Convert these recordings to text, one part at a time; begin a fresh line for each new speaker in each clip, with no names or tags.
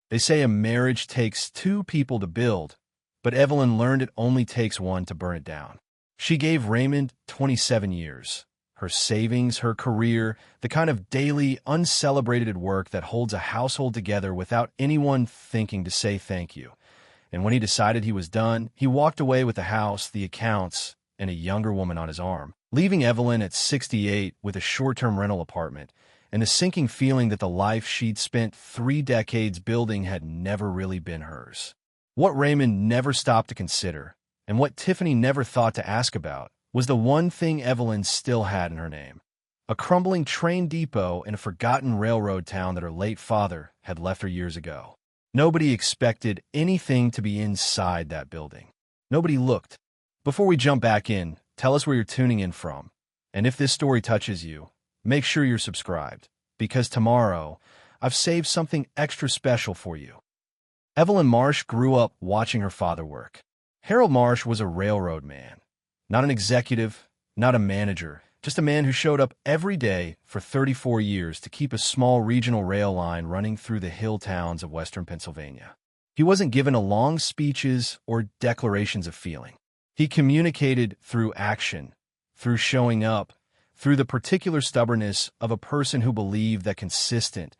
They say a marriage takes two people to build, but Evelyn learned it only takes one to burn it down. She gave Raymond 27 years. Her savings, her career, the kind of daily, uncelebrated work that holds a household together without anyone thinking to say thank you. And when he decided he was done, he walked away with the house, the accounts, and a younger woman on his arm, leaving Evelyn at 68 with a short-term rental apartment and a sinking feeling that the life she'd spent 3 decades building had never really been hers. What Raymond never stopped to consider, and what Tiffany never thought to ask about, was the one thing Evelyn still had in her name: a crumbling train depot in a forgotten railroad town that her late father had left her years ago. Nobody expected anything to be inside that building. Nobody looked. Before we jump back in, tell us where you're tuning in from. And if this story touches you, make sure you're subscribed, because tomorrow, I've saved something extra special for you. Evelyn Marsh grew up watching her father work. Harold Marsh was a railroad man. Not an executive, not a manager, just a man who showed up every day for 34 years to keep a small regional rail line running through the hill towns of western Pennsylvania. He wasn't given a long speeches or declarations of feeling. He communicated through action, through showing up, through the particular stubbornness of a person who believed that consistent,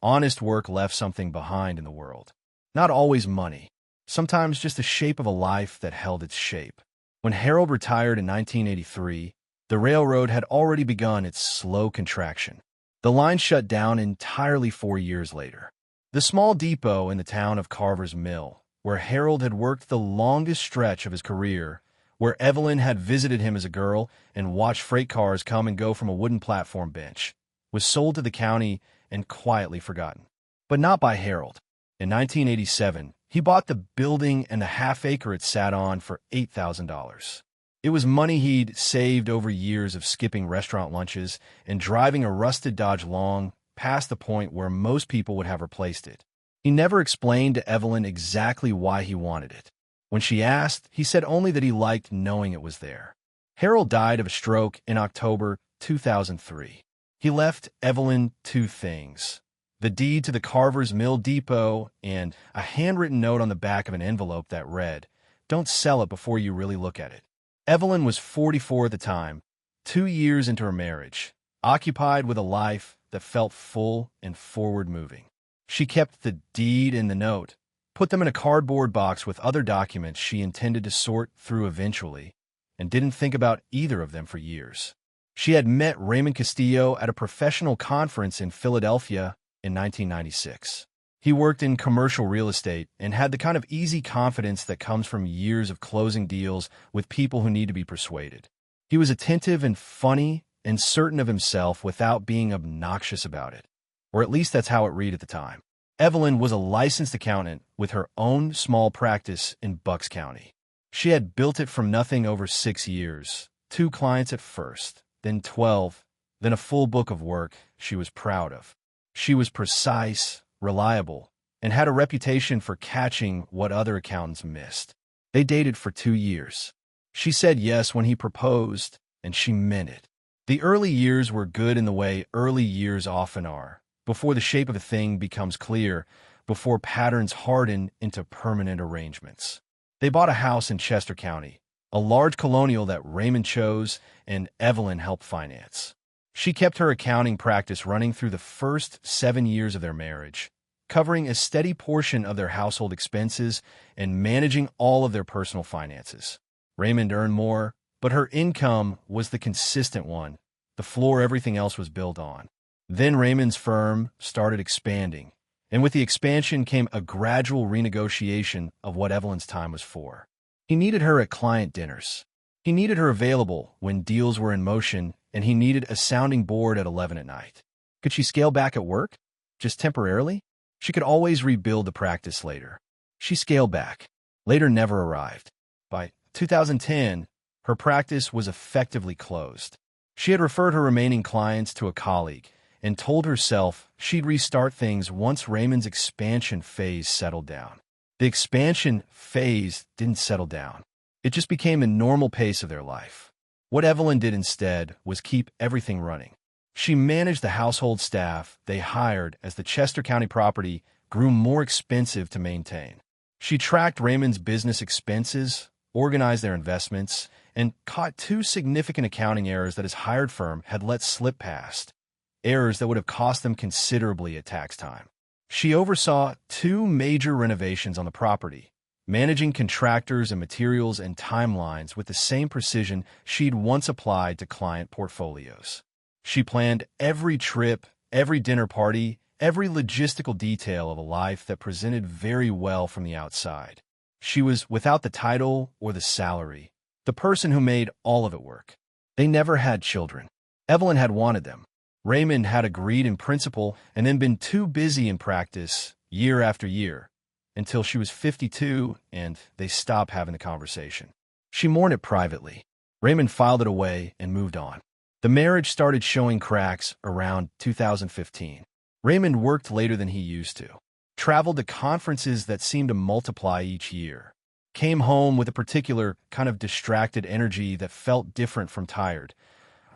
honest work left something behind in the world. Not always money, sometimes just the shape of a life that held its shape. When Harold retired in 1983, the railroad had already begun its slow contraction. The line shut down entirely 4 years later. The small depot in the town of Carver's Mill, where Harold had worked the longest stretch of his career, where Evelyn had visited him as a girl and watched freight cars come and go from a wooden platform bench, was sold to the county and quietly forgotten. But not by Harold. In 1987, he bought the building and the half-acre it sat on for $8,000. It was money he'd saved over years of skipping restaurant lunches and driving a rusted Dodge Long past the point where most people would have replaced it. He never explained to Evelyn exactly why he wanted it. When she asked, he said only that he liked knowing it was there. Harold died of a stroke in October 2003. He left Evelyn 2 things: the deed to the Carver's Mill Depot and a handwritten note on the back of an envelope that read, "Don't sell it before you really look at it." Evelyn was 44 at the time, 2 years into her marriage, occupied with a life that felt full and forward-moving. She kept the deed and the note, put them in a cardboard box with other documents she intended to sort through eventually, and didn't think about either of them for years. She had met Raymond Castillo at a professional conference in Philadelphia in 1996. He worked in commercial real estate and had the kind of easy confidence that comes from years of closing deals with people who need to be persuaded. He was attentive and funny and certain of himself without being obnoxious about it. Or at least that's how it read at the time. Evelyn was a licensed accountant with her own small practice in Bucks County. She had built it from nothing over 6 years, 2 clients at first, then 12, then a full book of work she was proud of. She was precise, reliable, and had a reputation for catching what other accountants missed. They dated for 2 years. She said yes when he proposed, and she meant it. The early years were good in the way early years often are, before the shape of a thing becomes clear, before patterns harden into permanent arrangements. They bought a house in Chester County, a large colonial that Raymond chose and Evelyn helped finance. She kept her accounting practice running through the first 7 years of their marriage, covering a steady portion of their household expenses and managing all of their personal finances. Raymond earned more, but her income was the consistent one, the floor everything else was built on. Then Raymond's firm started expanding, and with the expansion came a gradual renegotiation of what Evelyn's time was for. He needed her at client dinners. He needed her available when deals were in motion, and he needed a sounding board at 11 at night. Could she scale back at work? Just temporarily? She could always rebuild the practice later. She scaled back. Later never arrived. By 2010, her practice was effectively closed. She had referred her remaining clients to a colleague and told herself she'd restart things once Raymond's expansion phase settled down. The expansion phase didn't settle down. It just became a normal pace of their life. What Evelyn did instead was keep everything running. She managed the household staff they hired as the Chester County property grew more expensive to maintain. She tracked Raymond's business expenses, organized their investments, and caught two significant accounting errors that his hired firm had let slip past, errors that would have cost them considerably at tax time. She oversaw two major renovations on the property, managing contractors and materials and timelines with the same precision she'd once applied to client portfolios. She planned every trip, every dinner party, every logistical detail of a life that presented very well from the outside. She was, without the title or the salary, the person who made all of it work. They never had children. Evelyn had wanted them. Raymond had agreed in principle and then been too busy in practice year after year, until she was 52 and they stopped having the conversation. She mourned it privately. Raymond filed it away and moved on. The marriage started showing cracks around 2015. Raymond worked later than he used to, traveled to conferences that seemed to multiply each year, came home with a particular kind of distracted energy that felt different from tired,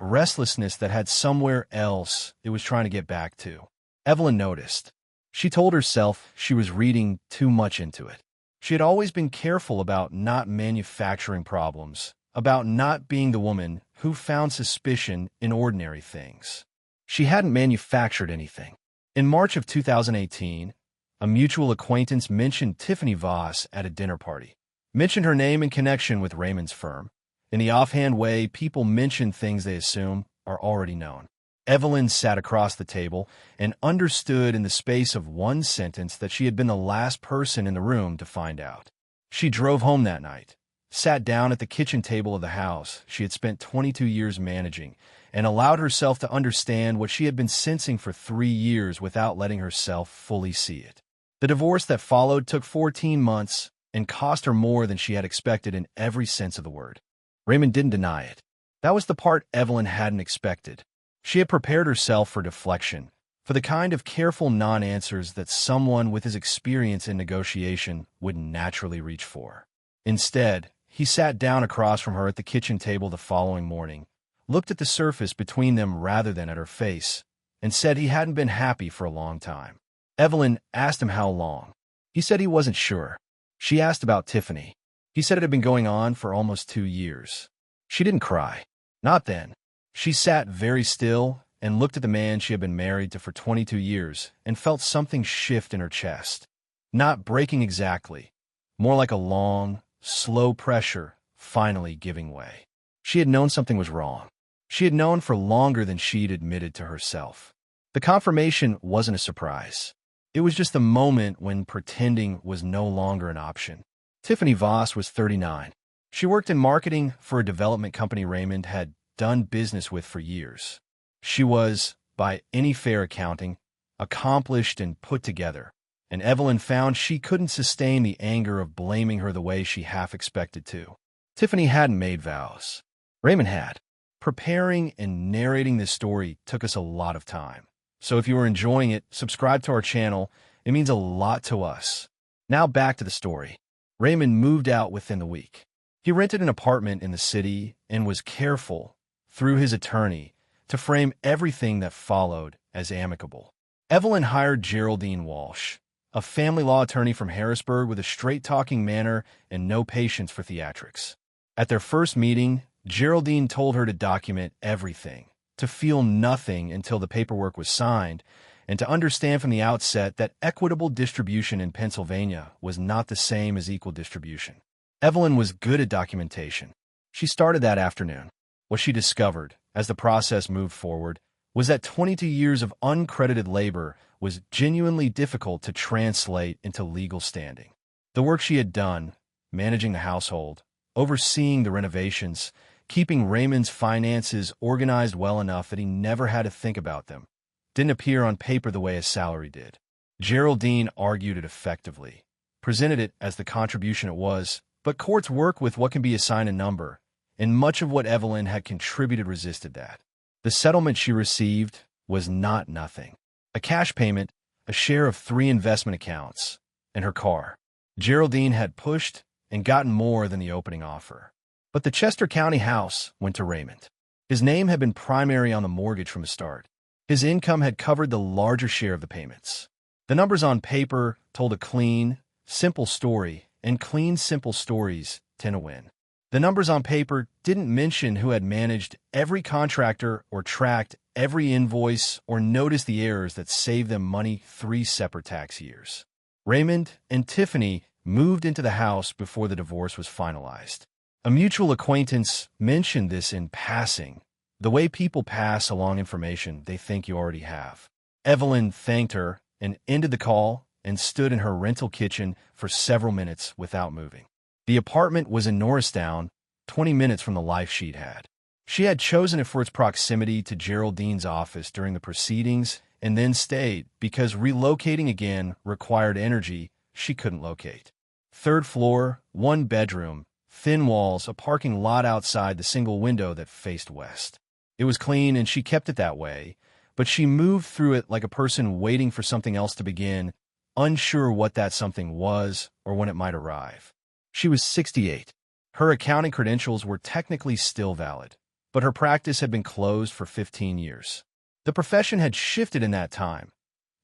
a restlessness that had somewhere else it was trying to get back to. Evelyn noticed. She told herself she was reading too much into it. She had always been careful about not manufacturing problems, about not being the woman who found suspicion in ordinary things. She hadn't manufactured anything. In March of 2018, a mutual acquaintance mentioned Tiffany Voss at a dinner party, mentioned her name in connection with Raymond's firm. In the offhand way people mention things they assume are already known. Evelyn sat across the table and understood in the space of one sentence that she had been the last person in the room to find out. She drove home that night, sat down at the kitchen table of the house she had spent 22 years managing, and allowed herself to understand what she had been sensing for 3 years without letting herself fully see it. The divorce that followed took 14 months and cost her more than she had expected in every sense of the word. Raymond didn't deny it. That was the part Evelyn hadn't expected. She had prepared herself for deflection, for the kind of careful non-answers that someone with his experience in negotiation would naturally reach for. Instead, he sat down across from her at the kitchen table the following morning, looked at the surface between them rather than at her face, and said he hadn't been happy for a long time. Evelyn asked him how long. He said he wasn't sure. She asked about Tiffany. He said it had been going on for almost 2 years. She didn't cry. Not then. She sat very still and looked at the man she had been married to for 22 years and felt something shift in her chest. Not breaking exactly, more like a long, slow pressure finally giving way. She had known something was wrong. She had known for longer than she'd admitted to herself. The confirmation wasn't a surprise. It was just the moment when pretending was no longer an option. Tiffany Voss was 39. She worked in marketing for a development company Raymond had done business with for years. She was, by any fair accounting, accomplished and put together, and Evelyn found she couldn't sustain the anger of blaming her the way she half expected to. Tiffany hadn't made vows. Raymond had. Preparing and narrating this story took us a lot of time. So if you are enjoying it, subscribe to our channel. It means a lot to us. Now back to the story. Raymond moved out within the week. He rented an apartment in the city and was careful, through his attorney, to frame everything that followed as amicable. Evelyn hired Geraldine Walsh, a family law attorney from Harrisburg with a straight-talking manner and no patience for theatrics. At their first meeting, Geraldine told her to document everything, to feel nothing until the paperwork was signed, and to understand from the outset that equitable distribution in Pennsylvania was not the same as equal distribution. Evelyn was good at documentation. She started that afternoon. What she discovered, as the process moved forward, was that 22 years of uncredited labor was genuinely difficult to translate into legal standing. The work she had done, managing the household, overseeing the renovations, keeping Raymond's finances organized well enough that he never had to think about them, didn't appear on paper the way his salary did. Geraldine argued it effectively, presented it as the contribution it was, but courts work with what can be assigned a number, and much of what Evelyn had contributed resisted that. The settlement she received was not nothing. A cash payment, a share of 3 investment accounts, and her car. Geraldine had pushed and gotten more than the opening offer. But the Chester County house went to Raymond. His name had been primary on the mortgage from the start. His income had covered the larger share of the payments. The numbers on paper told a clean, simple story, and clean, simple stories tend to win. The numbers on paper didn't mention who had managed every contractor or tracked every invoice or noticed the errors that saved them money 3 separate tax years. Raymond and Tiffany moved into the house before the divorce was finalized. A mutual acquaintance mentioned this in passing, the way people pass along information they think you already have. Evelyn thanked her and ended the call and stood in her rental kitchen for several minutes without moving. The apartment was in Norristown, 20 minutes from the life she'd had. She had chosen it for its proximity to Geraldine's office during the proceedings and then stayed because relocating again required energy she couldn't locate. 3rd floor, 1 bedroom, thin walls, a parking lot outside the single window that faced west. It was clean and she kept it that way, but she moved through it like a person waiting for something else to begin, unsure what that something was or when it might arrive. She was 68. Her accounting credentials were technically still valid, but her practice had been closed for 15 years. The profession had shifted in that time.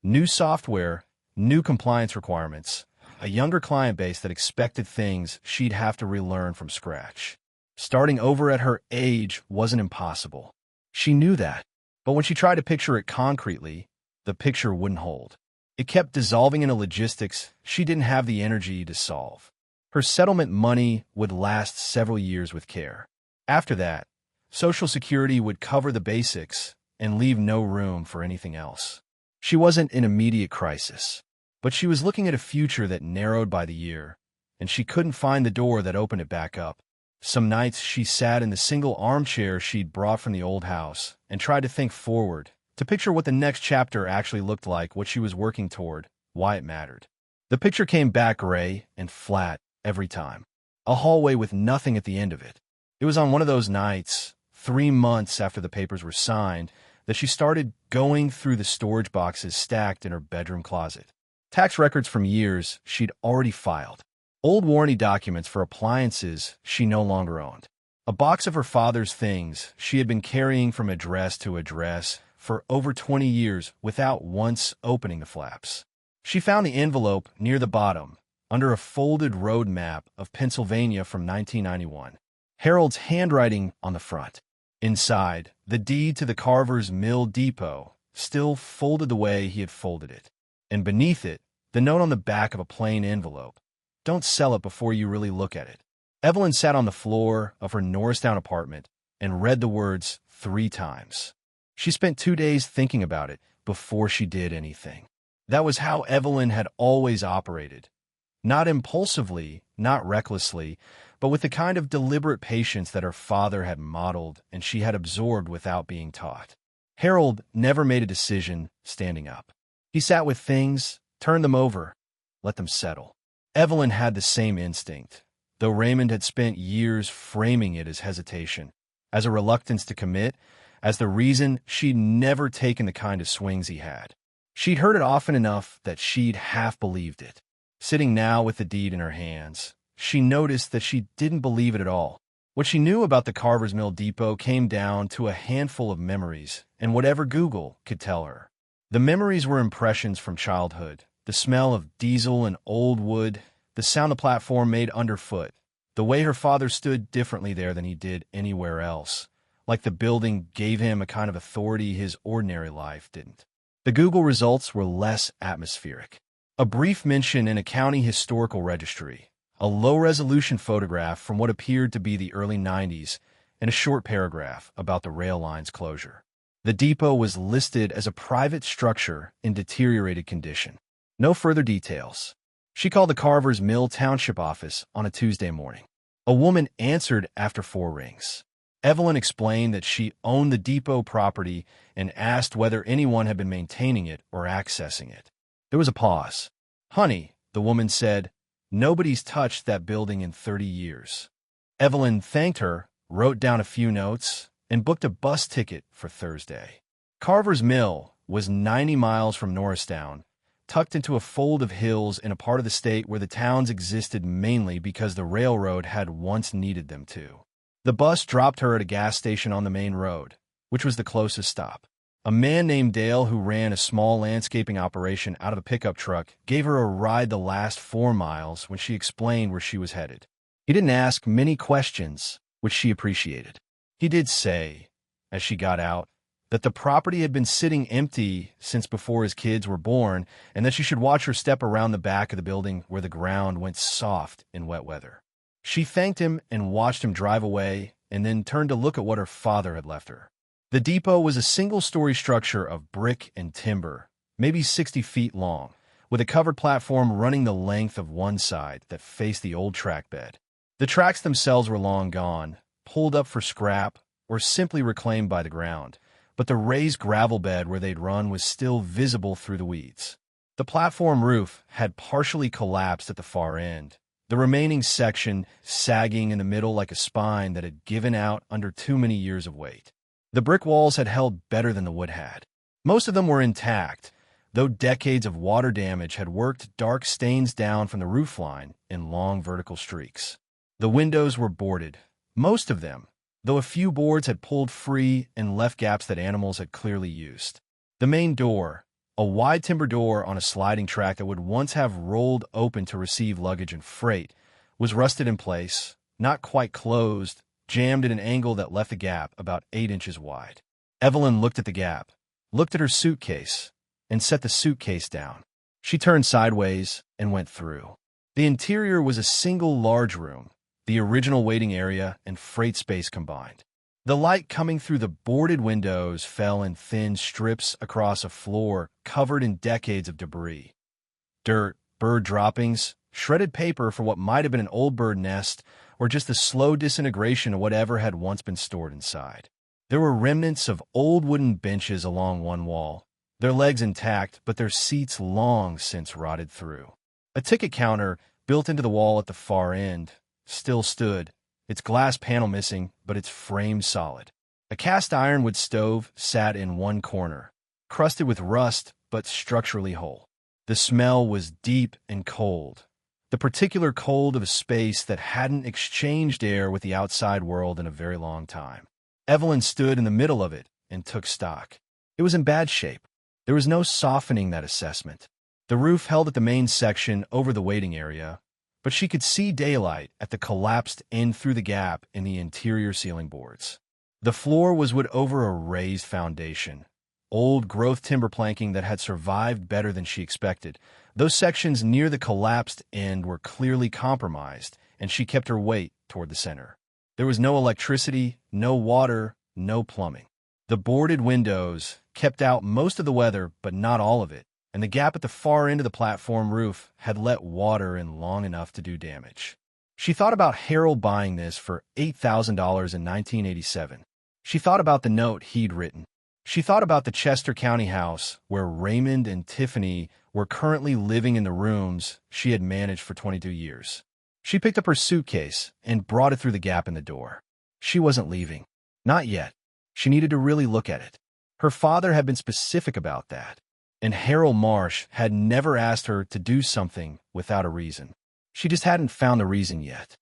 New software, new compliance requirements, a younger client base that expected things she'd have to relearn from scratch. Starting over at her age wasn't impossible. She knew that, but when she tried to picture it concretely, the picture wouldn't hold. It kept dissolving into logistics she didn't have the energy to solve. Her settlement money would last several years with care. After that, Social Security would cover the basics and leave no room for anything else. She wasn't in immediate crisis, but she was looking at a future that narrowed by the year, and she couldn't find the door that opened it back up. Some nights she sat in the single armchair she'd brought from the old house and tried to think forward, to picture what the next chapter actually looked like, what she was working toward, why it mattered. The picture came back gray and flat every time. A hallway with nothing at the end of it. It was on one of those nights, 3 months after the papers were signed, that she started going through the storage boxes stacked in her bedroom closet. Tax records from years she'd already filed. Old warranty documents for appliances she no longer owned. A box of her father's things she had been carrying from address to address for over 20 years without once opening the flaps. She found the envelope near the bottom, under a folded road map of Pennsylvania from 1991. Harold's handwriting on the front. Inside, the deed to the Carver's Mill Depot, still folded the way he had folded it. And beneath it, the note on the back of a plain envelope. Don't sell it before you really look at it. Evelyn sat on the floor of her Norristown apartment and read the words 3 times. She spent 2 days thinking about it before she did anything. That was how Evelyn had always operated. Not impulsively, not recklessly, but with the kind of deliberate patience that her father had modeled and she had absorbed without being taught. Harold never made a decision standing up. He sat with things, turned them over, let them settle. Evelyn had the same instinct, though Raymond had spent years framing it as hesitation, as a reluctance to commit, as the reason she'd never taken the kind of swings he had. She'd heard it often enough that she'd half believed it. Sitting now with the deed in her hands, she noticed that she didn't believe it at all. What she knew about the Carver's Mill Depot came down to a handful of memories, and whatever Google could tell her. The memories were impressions from childhood, the smell of diesel and old wood, the sound the platform made underfoot, the way her father stood differently there than he did anywhere else, like the building gave him a kind of authority his ordinary life didn't. The Google results were less atmospheric. A brief mention in a county historical registry, a low-resolution photograph from what appeared to be the early 90s, and a short paragraph about the rail line's closure. The depot was listed as a private structure in deteriorated condition. No further details. She called the Carver's Mill Township office on a Tuesday morning. A woman answered after 4 rings. Evelyn explained that she owned the depot property and asked whether anyone had been maintaining it or accessing it. There was a pause. "Honey," the woman said, "nobody's touched that building in 30 years." Evelyn thanked her, wrote down a few notes, and booked a bus ticket for Thursday. Carver's Mill was 90 miles from Norristown, tucked into a fold of hills in a part of the state where the towns existed mainly because the railroad had once needed them to. The bus dropped her at a gas station on the main road, which was the closest stop. A man named Dale, who ran a small landscaping operation out of a pickup truck, gave her a ride the last 4 miles when she explained where she was headed. He didn't ask many questions, which she appreciated. He did say, as she got out, that the property had been sitting empty since before his kids were born, and that she should watch her step around the back of the building where the ground went soft in wet weather. She thanked him and watched him drive away, and then turned to look at what her father had left her. The depot was a single-story structure of brick and timber, maybe 60 feet long, with a covered platform running the length of one side that faced the old track bed. The tracks themselves were long gone, pulled up for scrap, or simply reclaimed by the ground, but the raised gravel bed where they'd run was still visible through the weeds. The platform roof had partially collapsed at the far end, the remaining section sagging in the middle like a spine that had given out under too many years of weight. The brick walls had held better than the wood had. Most of them were intact, though decades of water damage had worked dark stains down from the roofline in long vertical streaks. The windows were boarded, most of them, though a few boards had pulled free and left gaps that animals had clearly used. The main door, a wide timber door on a sliding track that would once have rolled open to receive luggage and freight, was rusted in place, not quite closed, jammed at an angle that left the gap about 8 inches wide. Evelyn looked at the gap, looked at her suitcase, and set the suitcase down. She turned sideways and went through. The interior was a single large room, the original waiting area and freight space combined. The light coming through the boarded windows fell in thin strips across a floor covered in decades of debris. Dirt, bird droppings, shredded paper for what might have been an old bird nest, or just the slow disintegration of whatever had once been stored inside. There were remnants of old wooden benches along one wall, their legs intact but their seats long since rotted through. A ticket counter, built into the wall at the far end, still stood, its glass panel missing, but its frame solid. A cast iron wood stove sat in one corner, crusted with rust but structurally whole. The smell was deep and cold, the particular cold of a space that hadn't exchanged air with the outside world in a very long time. Evelyn stood in the middle of it and took stock. It was in bad shape. There was no softening that assessment. The roof held at the main section over the waiting area, but she could see daylight at the collapsed end through the gap in the interior ceiling boards. The floor was wood over a raised foundation, old growth timber planking that had survived better than she expected. Those sections near the collapsed end were clearly compromised, and she kept her weight toward the center. There was no electricity, no water, no plumbing. The boarded windows kept out most of the weather, but not all of it, and the gap at the far end of the platform roof had let water in long enough to do damage. She thought about Harold buying this for $8,000 in 1987. She thought about the note he'd written. She thought about the Chester County house where Raymond and Tiffany were currently living in the rooms she had managed for 22 years. She picked up her suitcase and brought it through the gap in the door. She wasn't leaving. Not yet. She needed to really look at it. Her father had been specific about that, and Harold Marsh had never asked her to do something without a reason. She just hadn't found the reason yet.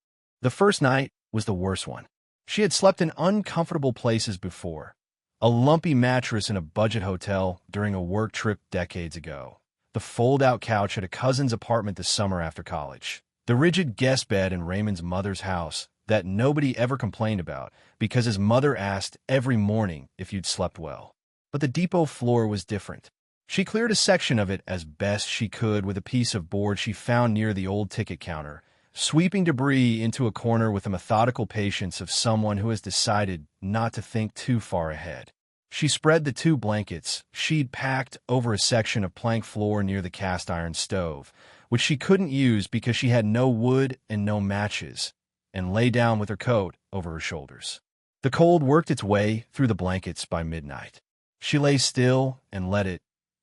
The first night was the worst one. She had slept in uncomfortable places before. A lumpy mattress in a budget hotel during a work trip decades ago. The fold-out couch at a cousin's apartment the summer after college. The rigid guest bed in Raymond's mother's house that nobody ever complained about because his mother asked every morning if you'd slept well. But the depot floor was different. She cleared a section of it as best she could with a piece of board she found near the old ticket counter, sweeping debris into a corner with the methodical patience of someone who has decided not to think too far ahead. She spread the 2 blankets she'd packed over a section of plank floor near the cast iron stove, which she couldn't use because she had no wood and no matches, and lay down with her coat over her shoulders. The cold worked its way through the blankets by midnight. She lay still and let it,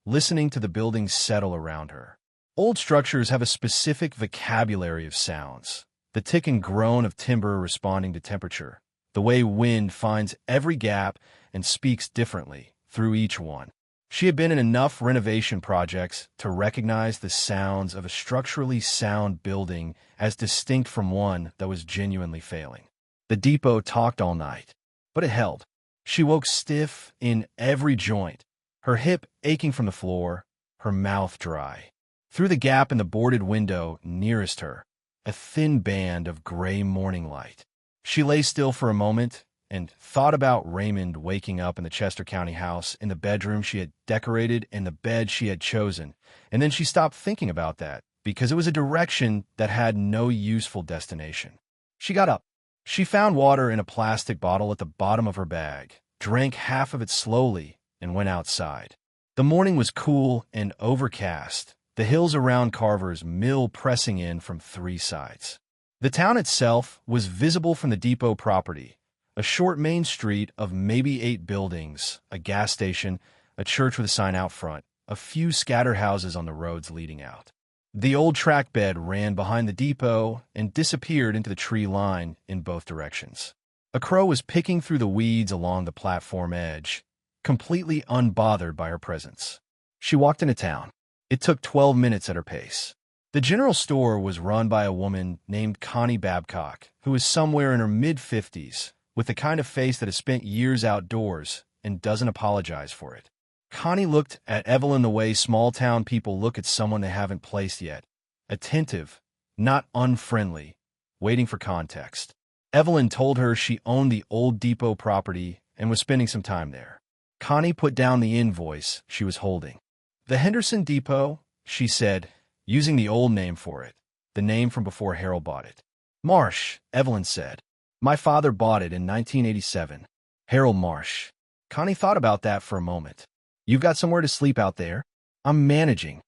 listening to the buildings settle around her. Old structures have a specific vocabulary of sounds, the tick and groan of timber responding to temperature, the way wind finds every gap and speaks differently through each one. She had been in enough renovation projects to recognize the sounds of a structurally sound building as distinct from one that was genuinely failing. The depot talked all night, but it held. She woke stiff in every joint, her hip aching from the floor, her mouth dry. Through the gap in the boarded window nearest her, a thin band of gray morning light. She lay still for a moment and thought about Raymond waking up in the Chester County house, in the bedroom she had decorated and the bed she had chosen, and then she stopped thinking about that because it was a direction that had no useful destination. She got up. She found water in a plastic bottle at the bottom of her bag, drank half of it slowly, and went outside. The morning was cool and overcast, the hills around Carver's Mill pressing in from three sides. The town itself was visible from the depot property, a short main street of maybe 8 buildings, a gas station, a church with a sign out front, a few scattered houses on the roads leading out. The old track bed ran behind the depot and disappeared into the tree line in both directions. A crow was picking through the weeds along the platform edge, completely unbothered by her presence. She walked into town. It took 12 minutes at her pace. The general store was run by a woman named Connie Babcock, who was somewhere in her mid-50s, with the kind of face that has spent years outdoors and doesn't apologize for it. Connie looked at Evelyn the way small-town people look at someone they haven't placed yet. Attentive, not unfriendly, waiting for context. Evelyn told her she owned the old depot property and was spending some time there. Connie put down the invoice she was holding. "The Henderson Depot," she said, using the old name for it, the name from before Harold bought it. "Marsh," Evelyn said. "My father bought it in 1987. Harold Marsh." Connie thought about that for a moment. "You've got somewhere to sleep out there?" "I'm managing."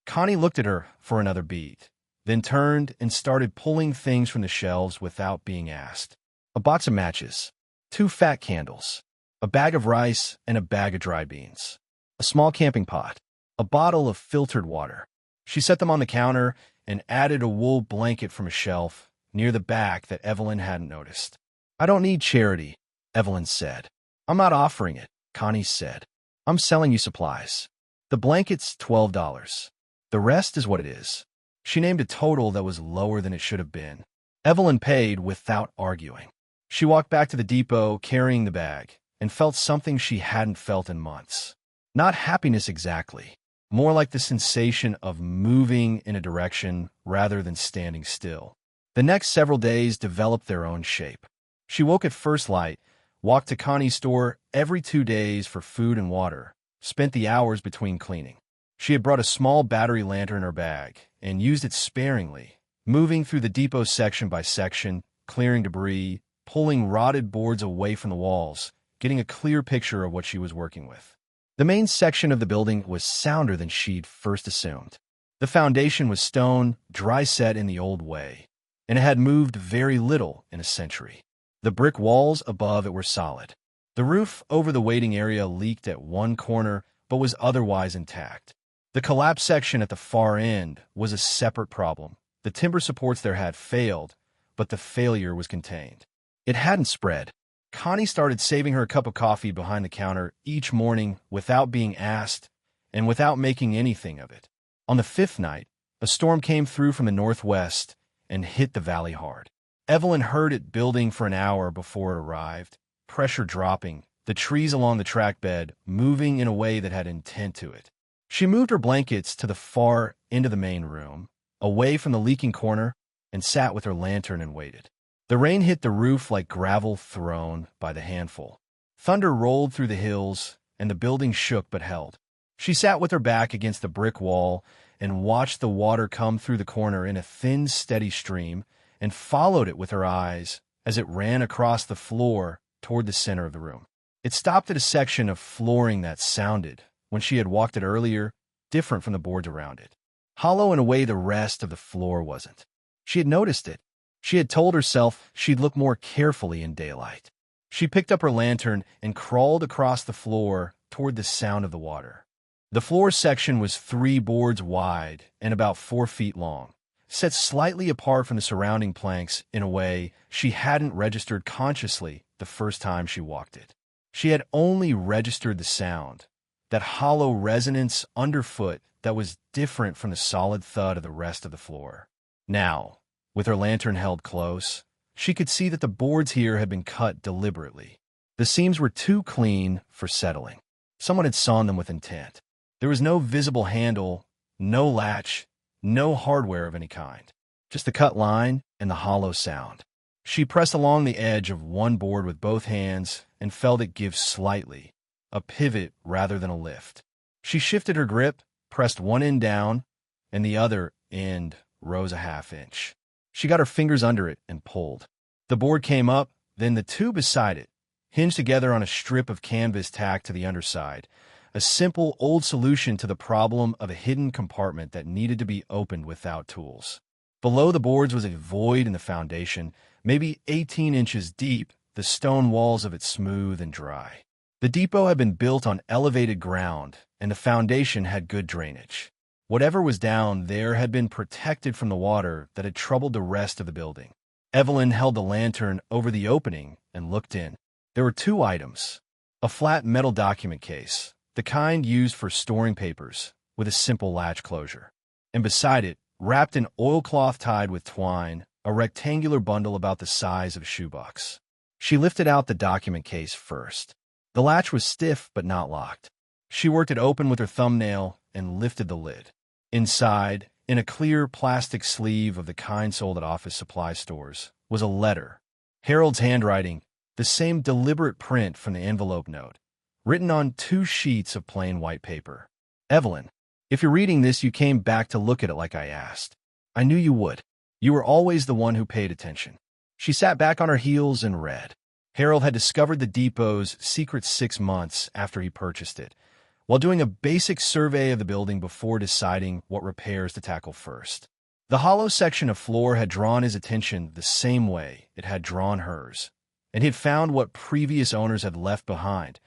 Connie looked at her for another beat, then turned and started pulling things from the shelves without being asked. A box of matches, 2 fat candles, a bag of rice and a bag of dry beans, a small camping pot, a bottle of filtered water. She set them on the counter and added a wool blanket from a shelf near the back that Evelyn hadn't noticed. "I don't need charity," Evelyn said. "I'm not offering it," Connie said. "I'm selling you supplies. The blanket's $12. The rest is what it is." She named a total that was lower than it should have been. Evelyn paid without arguing. She walked back to the depot carrying the bag and felt something she hadn't felt in months. Not happiness exactly, more like the sensation of moving in a direction rather than standing still. The next several days developed their own shape. She woke at first light, walked to Connie's store every 2 days for food and water, spent the hours between cleaning. She had brought a small battery lantern in her bag and used it sparingly, moving through the depot section by section, clearing debris, pulling rotted boards away from the walls, getting a clear picture of what she was working with. The main section of the building was sounder than she'd first assumed. The foundation was stone, dry set in the old way, and it had moved very little in a century. The brick walls above it were solid. The roof over the waiting area leaked at one corner, but was otherwise intact. The collapsed section at the far end was a separate problem. The timber supports there had failed, but the failure was contained. It hadn't spread. Connie started saving her a cup of coffee behind the counter each morning without being asked and without making anything of it. On the 5th night, a storm came through from the northwest and hit the valley hard. Evelyn heard it building for an hour before it arrived, pressure dropping, the trees along the track bed moving in a way that had intent to it. She moved her blankets to the far end of the main room, away from the leaking corner, and sat with her lantern and waited. The rain hit the roof like gravel thrown by the handful. Thunder rolled through the hills, and the building shook but held. She sat with her back against the brick wall and watched the water come through the corner in a thin, steady stream, and followed it with her eyes as it ran across the floor toward the center of the room. It stopped at a section of flooring that sounded, when she had walked it earlier, different from the boards around it. Hollow in a way the rest of the floor wasn't. She had noticed it. She had told herself she'd look more carefully in daylight. She picked up her lantern and crawled across the floor toward the sound of the water. The floor section was 3 boards wide and about 4 feet long, set slightly apart from the surrounding planks in a way she hadn't registered consciously the first time she walked it. She had only registered the sound, that hollow resonance underfoot that was different from the solid thud of the rest of the floor. Now, with her lantern held close, she could see that the boards here had been cut deliberately. The seams were too clean for settling. Someone had sawn them with intent. There was no visible handle, no latch, no hardware of any kind. Just the cut line and the hollow sound. She pressed along the edge of one board with both hands and felt it give slightly, a pivot rather than a lift. She shifted her grip, pressed one end down, and the other end rose a half-inch. She got her fingers under it and pulled. The board came up, then the two beside it, hinged together on a strip of canvas tacked to the underside, a simple old solution to the problem of a hidden compartment that needed to be opened without tools. Below the boards was a void in the foundation, maybe 18 inches deep, the stone walls of it smooth and dry. The depot had been built on elevated ground, and the foundation had good drainage. Whatever was down there had been protected from the water that had troubled the rest of the building. Evelyn held the lantern over the opening and looked in. There were two items: a flat metal document case, the kind used for storing papers, with a simple latch closure. And beside it, wrapped in oilcloth tied with twine, a rectangular bundle about the size of a shoebox. She lifted out the document case first. The latch was stiff but not locked. She worked it open with her thumbnail and lifted the lid. Inside, in a clear plastic sleeve of the kind sold at office supply stores, was a letter. Harold's handwriting, the same deliberate print from the envelope note, written on 2 sheets of plain white paper. Evelyn, if you're reading this, you came back to look at it like I asked. I knew you would. You were always the one who paid attention. She sat back on her heels and read. Harold had discovered the depot's secret 6 months after he purchased it, while doing a basic survey of the building before deciding what repairs to tackle first. The hollow section of floor had drawn his attention the same way it had drawn hers, and he had found what previous owners had left behind,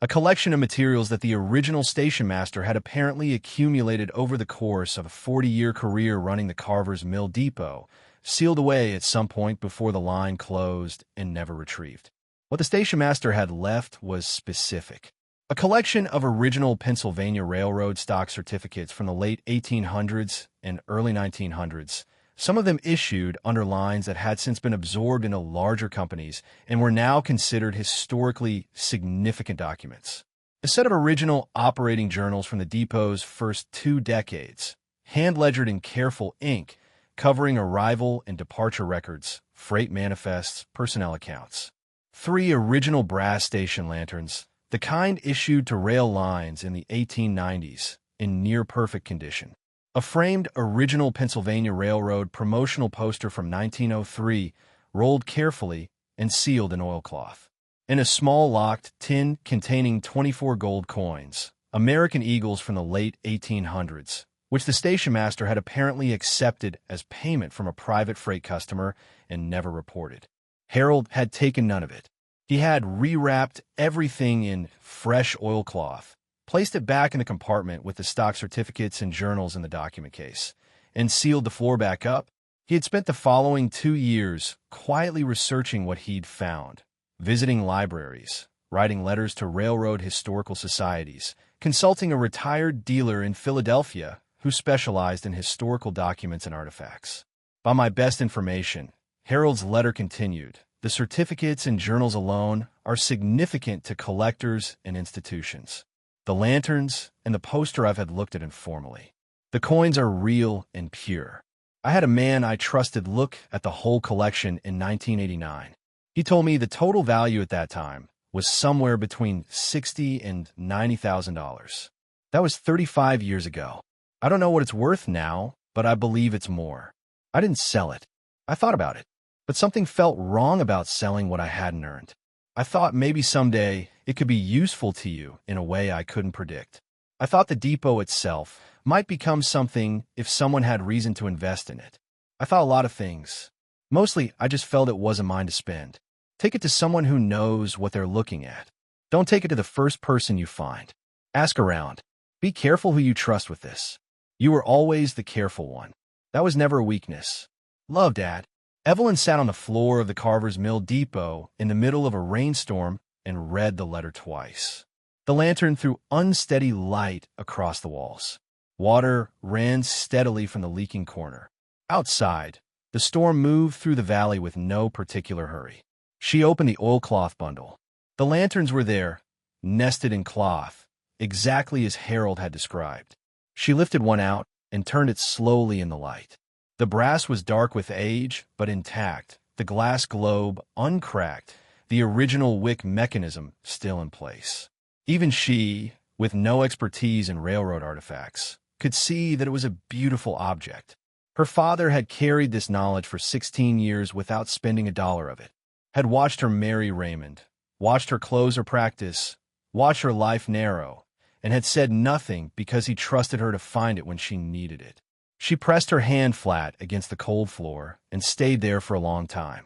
a collection of materials that the original station master had apparently accumulated over the course of a 40-year career running the Carver's Mill Depot, sealed away at some point before the line closed and never retrieved. What the station master had left was specific. A collection of original Pennsylvania Railroad stock certificates from the late 1800s and early 1900s, some of them issued under lines that had since been absorbed into larger companies and were now considered historically significant documents. A set of original operating journals from the depot's first 2 decades, hand-ledgered in careful ink, covering arrival and departure records, freight manifests, personnel accounts. 3 original brass station lanterns, the kind issued to rail lines in the 1890s, in near-perfect condition. A framed original Pennsylvania Railroad promotional poster from 1903, rolled carefully and sealed in oilcloth. And a small locked tin containing 24 gold coins, American Eagles from the late 1800s, which the station master had apparently accepted as payment from a private freight customer and never reported. Harold had taken none of it. He had rewrapped everything in fresh oilcloth, placed it back in the compartment with the stock certificates and journals in the document case, and sealed the floor back up. He had spent the following 2 years quietly researching what he'd found, visiting libraries, writing letters to railroad historical societies, consulting a retired dealer in Philadelphia who specialized in historical documents and artifacts. By my best information, Harold's letter continued, the certificates and journals alone are significant to collectors and institutions. The lanterns and the poster I've had looked at informally. The coins are real and pure. I had a man I trusted look at the whole collection in 1989. He told me the total value at that time was somewhere between $60,000 and $90,000. That was 35 years ago. I don't know what it's worth now, but I believe it's more. I didn't sell it. I thought about it, but something felt wrong about selling what I hadn't earned. I thought maybe someday it could be useful to you in a way I couldn't predict. I thought the depot itself might become something if someone had reason to invest in it. I thought a lot of things. Mostly, I just felt it wasn't mine to spend. Take it to someone who knows what they're looking at. Don't take it to the first person you find. Ask around. Be careful who you trust with this. You were always the careful one. That was never a weakness. Love, Dad. Evelyn sat on the floor of the Carver's Mill Depot in the middle of a rainstorm and read the letter twice. The lantern threw unsteady light across the walls. Water ran steadily from the leaking corner. Outside, the storm moved through the valley with no particular hurry. She opened the oilcloth bundle. The lanterns were there, nested in cloth, exactly as Harold had described. She lifted one out and turned it slowly in the light. The brass was dark with age, but intact, the glass globe uncracked, the original wick mechanism still in place. Even she, with no expertise in railroad artifacts, could see that it was a beautiful object. Her father had carried this knowledge for 16 years without spending a dollar of it, had watched her marry Raymond, watched her close her practice, watched her life narrow, and had said nothing because he trusted her to find it when she needed it. She pressed her hand flat against the cold floor and stayed there for a long time.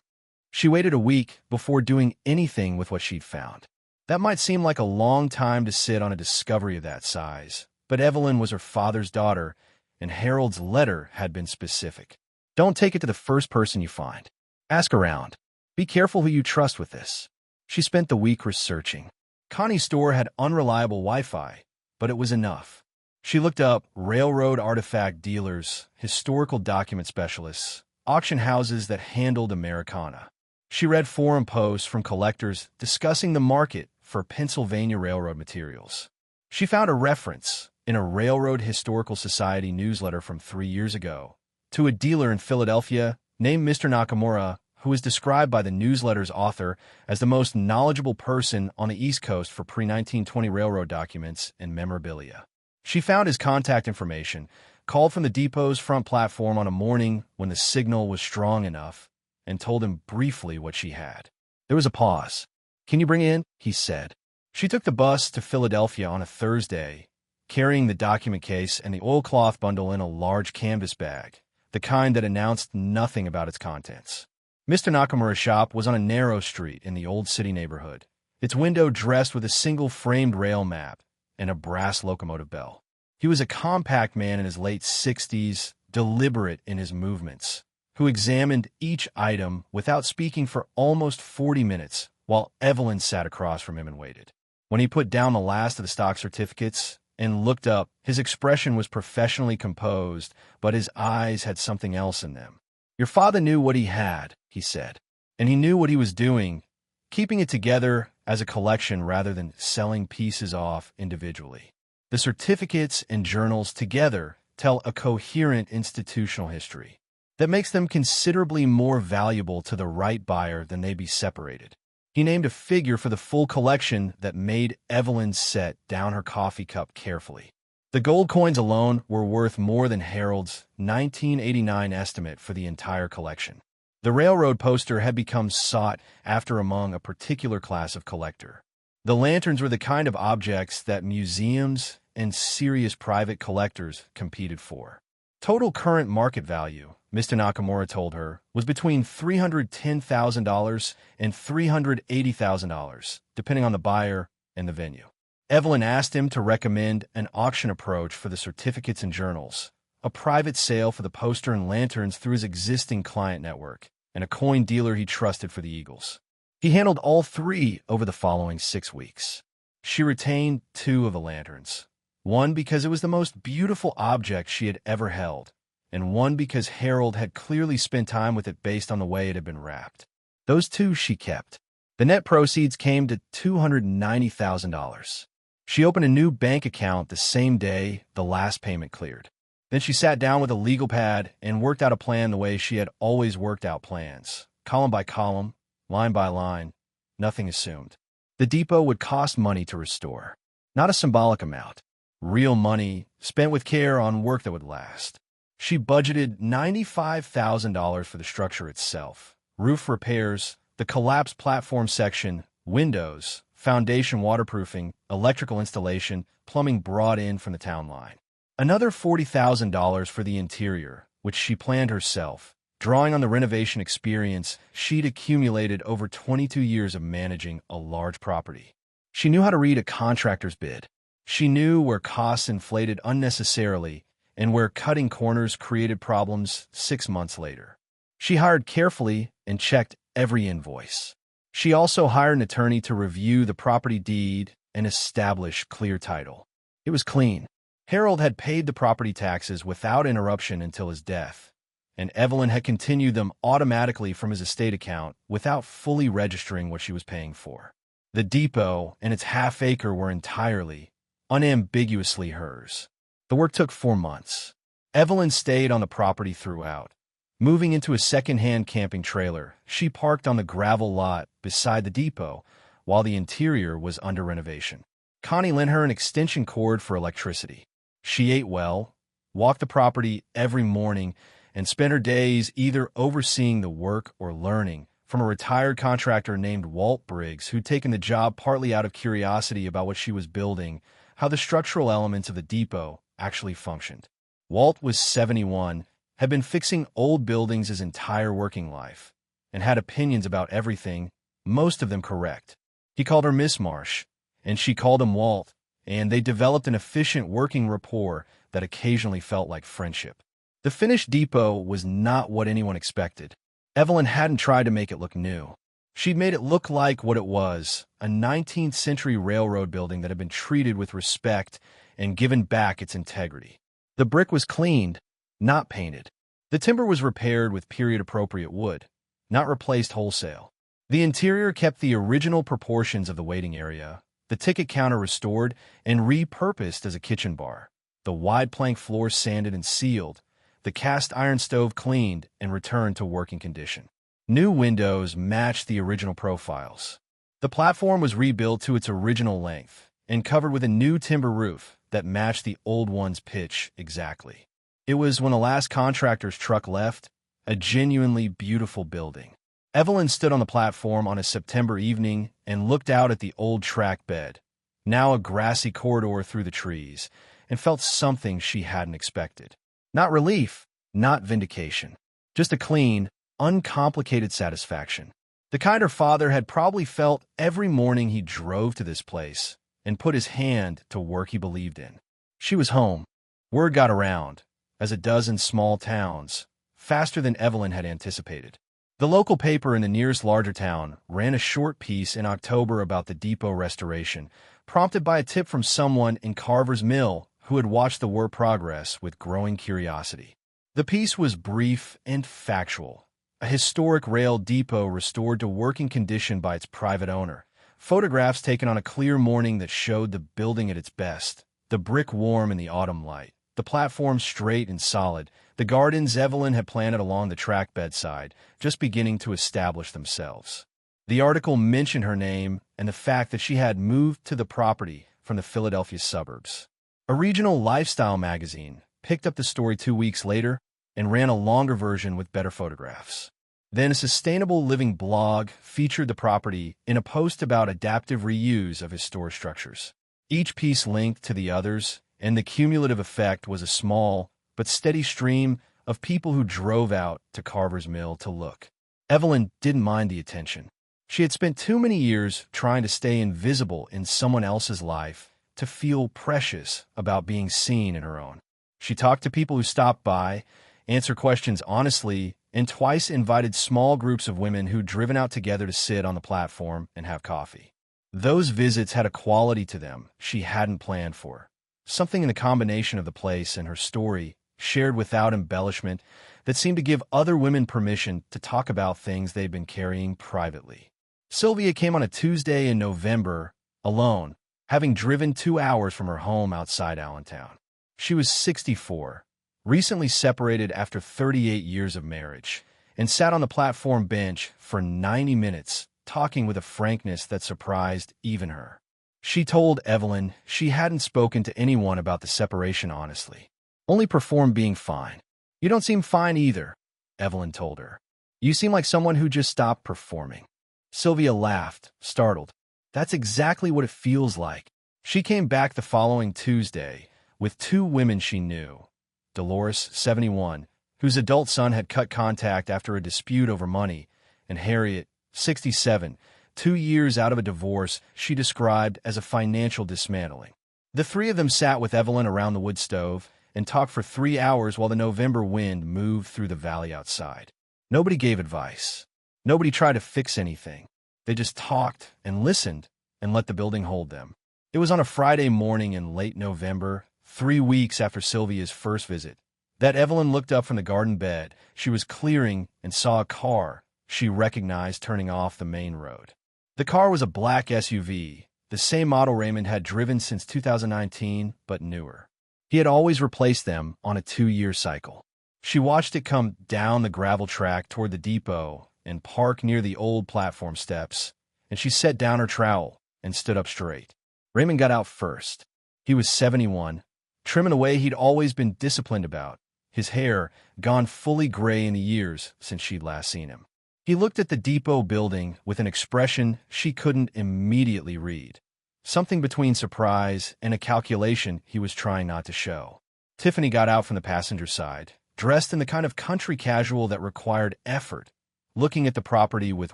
She waited a week before doing anything with what she'd found. That might seem like a long time to sit on a discovery of that size, but Evelyn was her father's daughter, and Harold's letter had been specific. Don't take it to the first person you find. Ask around. Be careful who you trust with this. She spent the week researching. Connie's store had unreliable Wi-Fi, but it was enough. She looked up railroad artifact dealers, historical document specialists, auction houses that handled Americana. She read forum posts from collectors discussing the market for Pennsylvania railroad materials. She found a reference in a Railroad Historical Society newsletter from 3 years ago to a dealer in Philadelphia named Mr. Nakamura, who was described by the newsletter's author as the most knowledgeable person on the East Coast for pre-1920 railroad documents and memorabilia. She found his contact information, called from the depot's front platform on a morning when the signal was strong enough, and told him briefly what she had. There was a pause. "Can you bring it in?" he said. She took the bus to Philadelphia on a Thursday, carrying the document case and the oilcloth bundle in a large canvas bag, the kind that announced nothing about its contents. Mr. Nakamura's shop was on a narrow street in the old city neighborhood, its window dressed with a single framed rail map and a brass locomotive bell. He was a compact man in his late 60s, deliberate in his movements, who examined each item without speaking for almost 40 minutes while Evelyn sat across from him and waited. When he put down the last of the stock certificates and looked up, his expression was professionally composed, but his eyes had something else in them. "Your father knew what he had," he said, "and he knew what he was doing, keeping it together as a collection rather than selling pieces off individually. The certificates and journals together tell a coherent institutional history that makes them considerably more valuable to the right buyer than they be separated." He named a figure for the full collection that made Evelyn set down her coffee cup carefully. The gold coins alone were worth more than Harold's 1989 estimate for the entire collection. The railroad poster had become sought after among a particular class of collector. The lanterns were the kind of objects that museums and serious private collectors competed for. Total current market value, Mr. Nakamura told her, was between $310,000 and $380,000, depending on the buyer and the venue. Evelyn asked him to recommend an auction approach for the certificates and journals, a private sale for the poster and lanterns through his existing client network, and a coin dealer he trusted for the Eagles. He handled all three over the following 6 weeks. She retained 2 of the lanterns, one because it was the most beautiful object she had ever held, and one because Harold had clearly spent time with it based on the way it had been wrapped. Those 2 she kept. The net proceeds came to $290,000. She opened a new bank account the same day the last payment cleared. Then she sat down with a legal pad and worked out a plan the way she had always worked out plans, column by column, line by line, nothing assumed. The depot would cost money to restore, not a symbolic amount. Real money spent with care on work that would last. She budgeted $95,000 for the structure itself, roof repairs, the collapsed platform section, windows, foundation waterproofing, electrical installation, plumbing brought in from the town line. Another $40,000 for the interior, which she planned herself, drawing on the renovation experience she'd accumulated over 22 years of managing a large property. She knew how to read a contractor's bid. She knew where costs inflated unnecessarily and where cutting corners created problems 6 months later. She hired carefully and checked every invoice. She also hired an attorney to review the property deed and establish clear title. It was clean. Harold had paid the property taxes without interruption until his death, and Evelyn had continued them automatically from his estate account without fully registering what she was paying for. The depot and its half-acre were entirely, unambiguously hers. The work took 4 months. Evelyn stayed on the property throughout. Moving into a second-hand camping trailer, she parked on the gravel lot beside the depot while the interior was under renovation. Connie lent her an extension cord for electricity. She ate well, walked the property every morning, and spent her days either overseeing the work or learning from a retired contractor named Walt Briggs, who'd taken the job partly out of curiosity about what she was building, how the structural elements of the depot actually functioned. Walt was 71, had been fixing old buildings his entire working life, and had opinions about everything, most of them correct. He called her Miss Marsh, and she called him Walt, and they developed an efficient working rapport that occasionally felt like friendship. The finished depot was not what anyone expected. Evelyn hadn't tried to make it look new. She'd made it look like what it was, a 19th century railroad building that had been treated with respect and given back its integrity. The brick was cleaned, not painted. The timber was repaired with period-appropriate wood, not replaced wholesale. The interior kept the original proportions of the waiting area, the ticket counter restored and repurposed as a kitchen bar, the wide plank floor sanded and sealed, the cast iron stove cleaned and returned to working condition. New windows matched the original profiles. The platform was rebuilt to its original length and covered with a new timber roof that matched the old one's pitch exactly. It was, when the last contractor's truck left, a genuinely beautiful building. Evelyn stood on the platform on a September evening and looked out at the old track bed, now a grassy corridor through the trees, and felt something she hadn't expected. Not relief, not vindication, just a clean, uncomplicated satisfaction. The kind her father had probably felt every morning he drove to this place and put his hand to work he believed in. She was home. Word got around, as it does in small towns, faster than Evelyn had anticipated. The local paper in the nearest larger town ran a short piece in October about the depot restoration, prompted by a tip from someone in Carver's Mill who had watched the work progress with growing curiosity. The piece was brief and factual. A historic rail depot restored to working condition by its private owner. Photographs taken on a clear morning that showed the building at its best, the brick warm in the autumn light, the platform straight and solid, the gardens Evelyn had planted along the track bedside, just beginning to establish themselves. The article mentioned her name and the fact that she had moved to the property from the Philadelphia suburbs. A regional lifestyle magazine picked up the story 2 weeks later and ran a longer version with better photographs. Then a sustainable living blog featured the property in a post about adaptive reuse of historic structures. Each piece linked to the others, and the cumulative effect was a small but steady stream of people who drove out to Carver's Mill to look. Evelyn didn't mind the attention. She had spent too many years trying to stay invisible in someone else's life to feel precious about being seen in her own. She talked to people who stopped by, answered questions honestly, and twice invited small groups of women who'd driven out together to sit on the platform and have coffee. Those visits had a quality to them she hadn't planned for. Something in the combination of the place and her story, shared without embellishment, that seemed to give other women permission to talk about things they'd been carrying privately. Sylvia came on a Tuesday in November, alone, having driven 2 hours from her home outside Allentown. She was 64, recently separated after 38 years of marriage, and sat on the platform bench for 90 minutes, talking with a frankness that surprised even her. She told Evelyn she hadn't spoken to anyone about the separation honestly. Only performed being fine. You don't seem fine either, Evelyn told her. You seem like someone who just stopped performing. Sylvia laughed, startled. That's exactly what it feels like. She came back the following Tuesday with 2 women she knew. Dolores, 71, whose adult son had cut contact after a dispute over money, and Harriet, 67, 2 years out of a divorce she described as a financial dismantling. The 3 of them sat with Evelyn around the wood stove and talked for 3 hours while the November wind moved through the valley outside. Nobody gave advice. Nobody tried to fix anything. They just talked and listened and let the building hold them. It was on a Friday morning in late November, 3 weeks after Sylvia's first visit, that Evelyn looked up from the garden bed she was clearing and saw a car she recognized turning off the main road. The car was a black SUV, the same model Raymond had driven since 2019, but newer. He had always replaced them on a 2-year cycle. She watched it come down the gravel track toward the depot and park near the old platform steps, and she set down her trowel and stood up straight. Raymond got out first. He was 71, trimming a way he'd always been disciplined about, his hair gone fully gray in the years since she'd last seen him. He looked at the depot building with an expression she couldn't immediately read, something between surprise and a calculation he was trying not to show. Tiffany got out from the passenger side, dressed in the kind of country casual that required effort, looking at the property with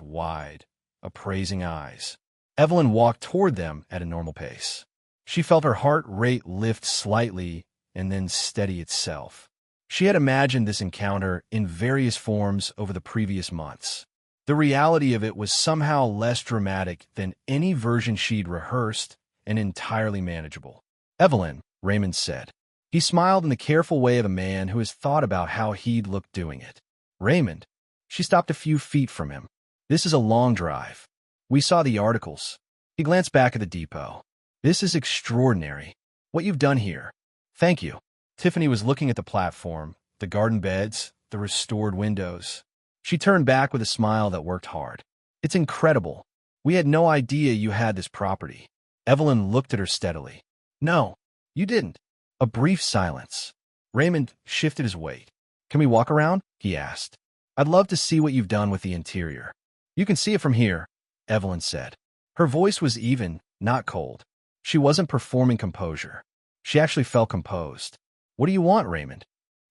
wide, appraising eyes. Evelyn walked toward them at a normal pace. She felt her heart rate lift slightly and then steady itself. She had imagined this encounter in various forms over the previous months. The reality of it was somehow less dramatic than any version she'd rehearsed and entirely manageable. "Evelyn," Raymond said. He smiled in the careful way of a man who has thought about how he'd look doing it. "Raymond." She stopped a few feet from him. "This is a long drive. We saw the articles." He glanced back at the depot. "This is extraordinary. What you've done here." "Thank you." Tiffany was looking at the platform, the garden beds, the restored windows. She turned back with a smile that worked hard. "It's incredible. We had no idea you had this property." Evelyn looked at her steadily. "No, you didn't." A brief silence. Raymond shifted his weight. "Can we walk around?" he asked. "I'd love to see what you've done with the interior." "You can see it from here," Evelyn said. Her voice was even, not cold. She wasn't performing composure. She actually felt composed. "What do you want, Raymond?"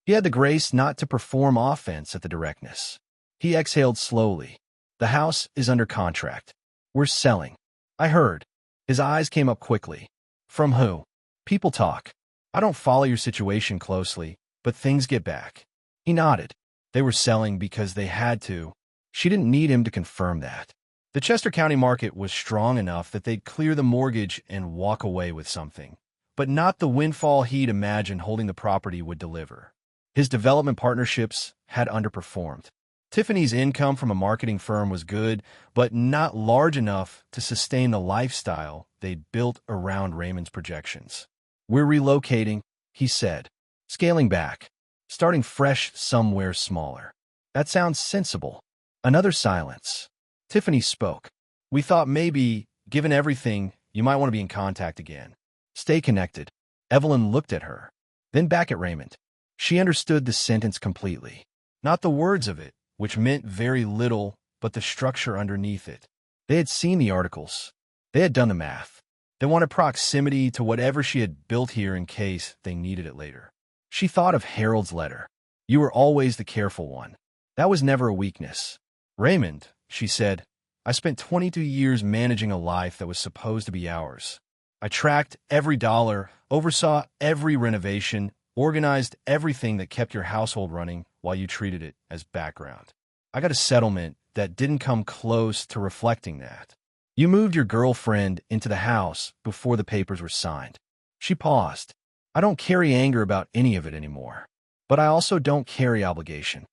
He had the grace not to perform offense at the directness. He exhaled slowly. "The house is under contract. We're selling." "I heard." His eyes came up quickly. "From who?" "People talk. I don't follow your situation closely, but things get back." He nodded. They were selling because they had to. She didn't need him to confirm that. The Chester County market was strong enough that they'd clear the mortgage and walk away with something, but not the windfall he'd imagined holding the property would deliver. His development partnerships had underperformed. Tiffany's income from a marketing firm was good, but not large enough to sustain the lifestyle they'd built around Raymond's projections. "We're relocating," he said, scaling back, starting fresh somewhere smaller. "That sounds sensible." Another silence. Tiffany spoke. "We thought maybe, given everything, you might want to be in contact again. Stay connected." Evelyn looked at her, then back at Raymond. She understood the sentence completely. Not the words of it, which meant very little, but the structure underneath it. They had seen the articles. They had done the math. They wanted proximity to whatever she had built here in case they needed it later. She thought of Harold's letter. "You were always the careful one." That was never a weakness. "Raymond," she said, "I spent 22 years managing a life that was supposed to be ours. I tracked every dollar, oversaw every renovation, organized everything that kept your household running while you treated it as background. I got a settlement that didn't come close to reflecting that. You moved your girlfriend into the house before the papers were signed." She paused. "I don't carry anger about any of it anymore, but I also don't carry obligation."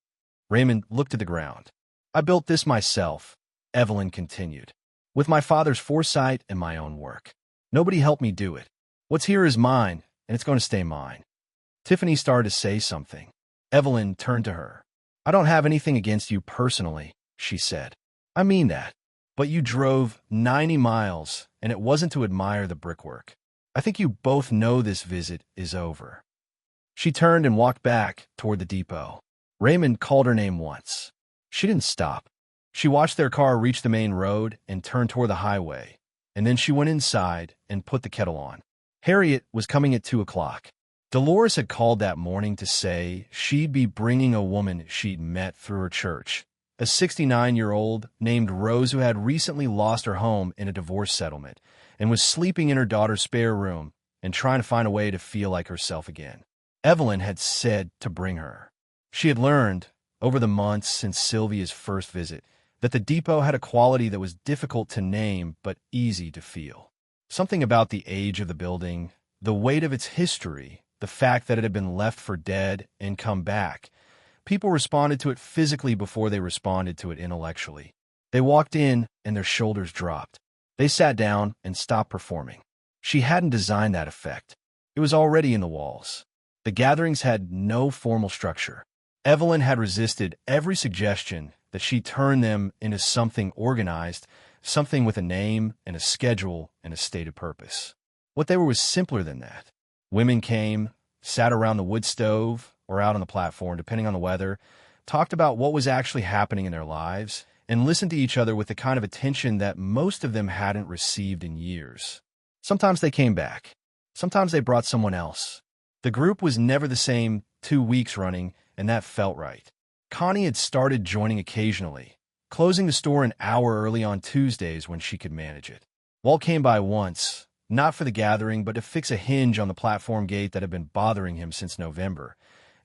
Raymond looked at the ground. "I built this myself," Evelyn continued, "with my father's foresight and my own work. Nobody helped me do it. What's here is mine, and it's going to stay mine." Tiffany started to say something. Evelyn turned to her. "I don't have anything against you personally," she said. "I mean that. But you drove 90 miles, and it wasn't to admire the brickwork. I think you both know this visit is over." She turned and walked back toward the depot. Raymond called her name once. She didn't stop. She watched their car reach the main road and turn toward the highway, and then she went inside and put the kettle on. Harriet was coming at 2 o'clock. Dolores had called that morning to say she'd be bringing a woman she'd met through her church, a 69-year-old named Rose who had recently lost her home in a divorce settlement and was sleeping in her daughter's spare room and trying to find a way to feel like herself again. Evelyn had said to bring her. She had learned, over the months since Sylvia's first visit, that the depot had a quality that was difficult to name but easy to feel. Something about the age of the building, the weight of its history, the fact that it had been left for dead and come back. People responded to it physically before they responded to it intellectually. They walked in, and their shoulders dropped. They sat down and stopped performing. She hadn't designed that effect. It was already in the walls. The gatherings had no formal structure. Evelyn had resisted every suggestion that she turn them into something organized, something with a name and a schedule and a stated purpose. What they were was simpler than that. Women came, sat around the wood stove or out on the platform, depending on the weather, talked about what was actually happening in their lives, and listened to each other with the kind of attention that most of them hadn't received in years. Sometimes they came back. Sometimes they brought someone else. The group was never the same 2 weeks running, and that felt right. Connie had started joining occasionally, closing the store an hour early on Tuesdays when she could manage it. Walt came by once, not for the gathering, but to fix a hinge on the platform gate that had been bothering him since November,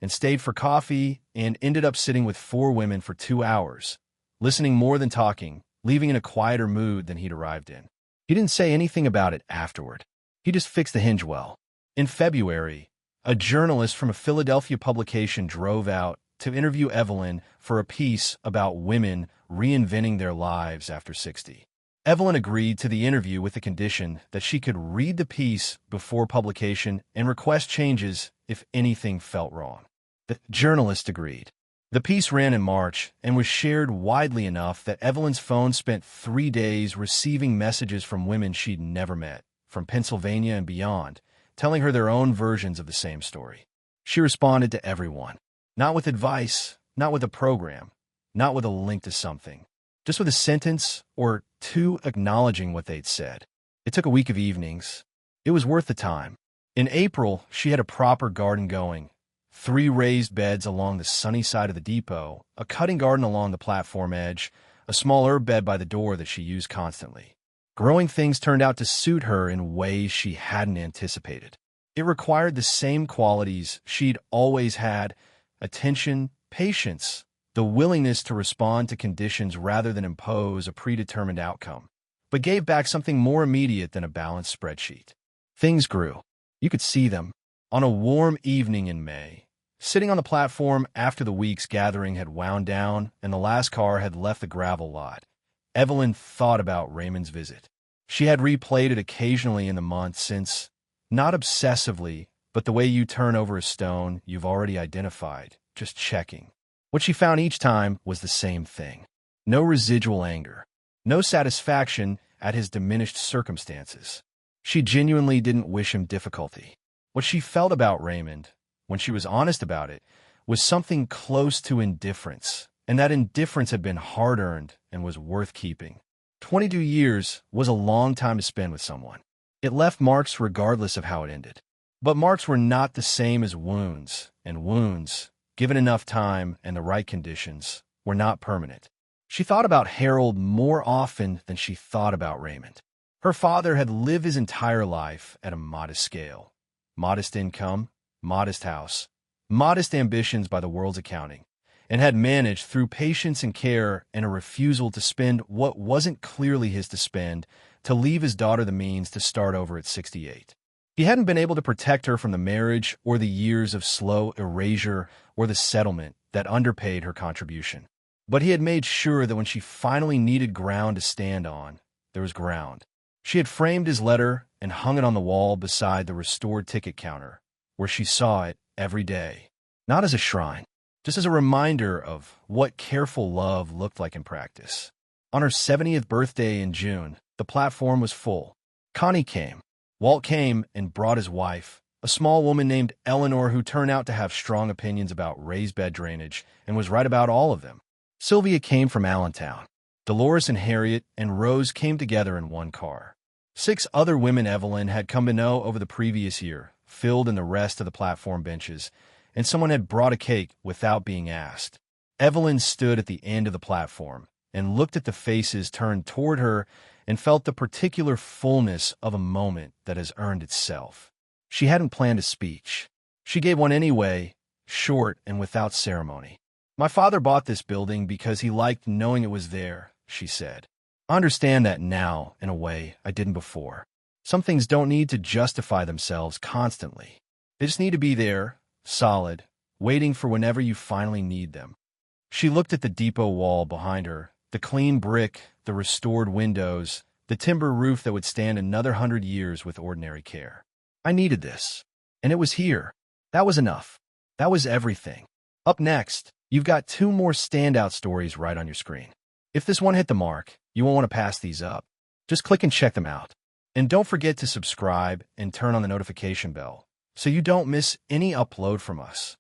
and stayed for coffee and ended up sitting with 4 women for 2 hours, listening more than talking, leaving in a quieter mood than he'd arrived in. He didn't say anything about it afterward. He just fixed the hinge well. In February, a journalist from a Philadelphia publication drove out to interview Evelyn for a piece about women reinventing their lives after 60. Evelyn agreed to the interview with the condition that she could read the piece before publication and request changes if anything felt wrong. The journalist agreed. The piece ran in March and was shared widely enough that Evelyn's phone spent 3 days receiving messages from women she'd never met, from Pennsylvania and beyond, telling her their own versions of the same story. She responded to everyone. Not with advice, not with a program, not with a link to something, just with a sentence or 2 acknowledging what they'd said. It took a week of evenings. It was worth the time. In April, she had a proper garden going, 3 raised beds along the sunny side of the depot, a cutting garden along the platform edge, a small herb bed by the door that she used constantly. Growing things turned out to suit her in ways she hadn't anticipated. It required the same qualities she'd always had: attention, patience, the willingness to respond to conditions rather than impose a predetermined outcome, but gave back something more immediate than a balanced spreadsheet. Things grew. You could see them. On a warm evening in May, sitting on the platform after the week's gathering had wound down and the last car had left the gravel lot, Evelyn thought about Raymond's visit. She had replayed it occasionally in the months since, not obsessively, but the way you turn over a stone you've already identified, just checking. What she found each time was the same thing. No residual anger. No satisfaction at his diminished circumstances. She genuinely didn't wish him difficulty. What she felt about Raymond, when she was honest about it, was something close to indifference, and that indifference had been hard-earned and was worth keeping. 22 years was a long time to spend with someone. It left marks regardless of how it ended. But marks were not the same as wounds, and wounds, given enough time and the right conditions, were not permanent. She thought about Harold more often than she thought about Raymond. Her father had lived his entire life at a modest scale. Modest income, modest house, modest ambitions by the world's accounting, and had managed through patience and care and a refusal to spend what wasn't clearly his to spend to leave his daughter the means to start over at 68. He hadn't been able to protect her from the marriage or the years of slow erasure or the settlement that underpaid her contribution. But he had made sure that when she finally needed ground to stand on, there was ground. She had framed his letter and hung it on the wall beside the restored ticket counter, where she saw it every day. Not as a shrine, just as a reminder of what careful love looked like in practice. On her 70th birthday in June, the platform was full. Connie came. Walt came and brought his wife, a small woman named Eleanor who turned out to have strong opinions about raised bed drainage and was right about all of them. Sylvia came from Allentown. Dolores and Harriet and Rose came together in one car. 6 other women Evelyn had come to know over the previous year filled in the rest of the platform benches, and someone had brought a cake without being asked. Evelyn stood at the end of the platform and looked at the faces turned toward her and felt the particular fullness of a moment that has earned itself. She hadn't planned a speech. She gave one anyway, short and without ceremony. "My father bought this building because he liked knowing it was there," she said. "I understand that now, in a way I didn't before. Some things don't need to justify themselves constantly. They just need to be there, solid, waiting for whenever you finally need them." She looked at the depot wall behind her, The clean brick, the restored windows, the timber roof that would stand another 100 years with ordinary care. I needed this. And it was here. That was enough. That was everything. Up next, you've got two more standout stories right on your screen. If this one hit the mark, you won't want to pass these up. Just click and check them out. And don't forget to subscribe and turn on the notification bell so you don't miss any upload from us.